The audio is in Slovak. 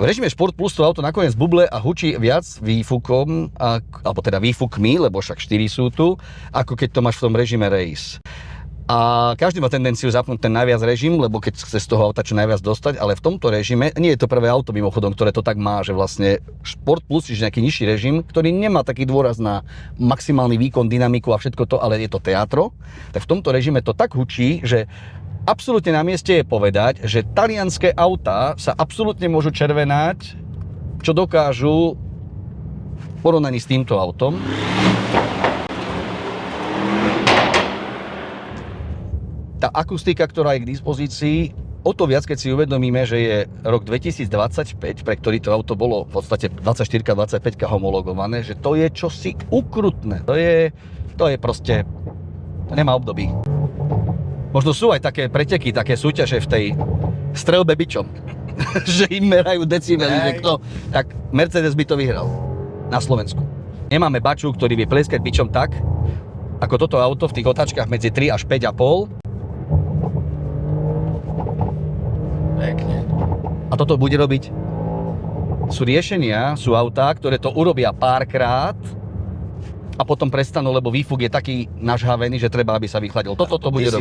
V režime Sport Plus to auto nakoniec buble a hučí viac výfukom, alebo teda výfukmi, lebo však 4 sú tu, ako keď to máš v tom režime Race. A každý má tendenciu zapnúť ten najviac režim, lebo keď chce z toho auta čo najviac dostať, ale v tomto režime, nie je to prvé auto mimochodom, ktoré to tak má, že vlastne Sport Plus, čiže nejaký nižší režim, ktorý nemá taký dôraz na maximálny výkon, dynamiku a všetko to, ale je to teatro, tak v tomto režime to tak hučí, že absolútne na mieste je povedať, že talianské autá sa absolútne môžu červenať, čo dokážu v porovnaní s týmto autom. Tá akustika, ktorá je k dispozícii, o to viac, keď si uvedomíme, že je rok 2025, pre ktorý to auto bolo v podstate 24-25 homologované, že to je čosi ukrutné. To je proste, to nemá období. Možno sú aj také preteky, také súťaže v tej streľbe bičom, že im merajú decibely, že kto, tak Mercedes by to vyhral na Slovensku. Nemáme baču, ktorý vie plieskať bičom tak, ako toto auto v tých otáčkach medzi 3 až 5,5. Pekne. A toto bude robiť. Sú riešenia, sú autá, ktoré to urobia párkrát a potom prestanú, lebo výfuk je taký nažhavený, že treba, aby sa vychladil. Toto to bude robiť.